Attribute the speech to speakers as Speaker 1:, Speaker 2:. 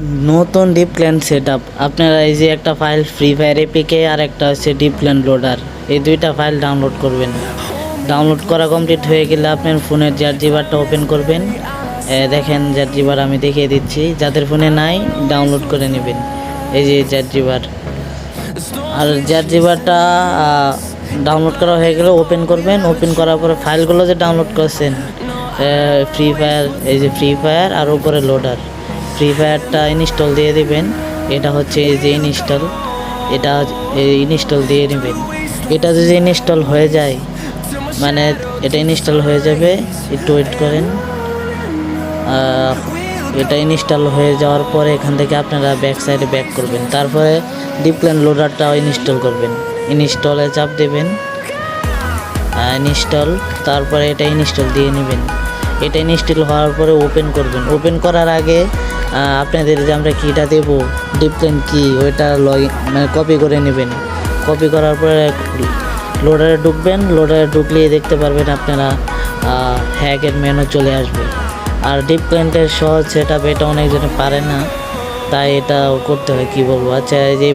Speaker 1: নতুন deep clan set up আপনারা এই যে একটা ফাইল ফ্রি ফায়ার এপিকে আর একটা হচ্ছে ডিপ ক্ল্যান লোডার, এই দুইটা ফাইল ডাউনলোড করবেন। ডাউনলোড করা কমপ্লিট হয়ে গেলে আপনার ফোনের জারজিবারটা ওপেন করবেন। দেখেন জারজিবার আমি দেখিয়ে দিচ্ছি, যাদের ফোনে নাই ডাউনলোড করে নেবেন। এই যে জারজিবার, আর জারজিবারটা ডাউনলোড করা হয়ে গেলে ওপেন করবেন। ওপেন করার পরে ফাইলগুলো যে ডাউনলোড করছেন ফ্রি ফায়ার, এই যে ফ্রি ফায়ার আর উপরে লোডার, ফ্রি ফায়ারটা ইনস্টল দিয়ে দিবেন। এটা হচ্ছে এই যে ইনস্টল, এটা ইনস্টল দিয়ে নেবেন। এটা যদি ইনস্টল হয়ে যায়, মানে এটা ইনস্টল হয়ে যাবে, একটু ওয়েট করেন। এটা ইনস্টল হয়ে যাওয়ার পরে এখান থেকে আপনারা ব্যাক সাইডে ব্যাক করবেন, তারপরে ডিপ ক্ল্যান লোডারটাও ইনস্টল করবেন। ইনস্টলে চাপ দেবেন, ইনস্টল, তারপরে এটা ইনস্টল দিয়ে নেবেন। এটা ইনস্টল হওয়ার পরে ওপেন করবেন। ওপেন করার আগে আপনাদের যে আমরা কিটা দেবো ডিপ ক্ল্যান কি, ওইটা মানে কপি করে নেবেন। কপি করার পরে লোডারে ঢুকবেন। লোডারে ঢুকলেই দেখতে পারবেন আপনারা হ্যাকের মেনু চলে আসবে। আর ডিপ ক্ল্যান্টের সহজ সেট আপ, এটা অনেকজনে পারে না, তাই এটা করতে হয়, কি বলবো। আচ্ছা, এই যে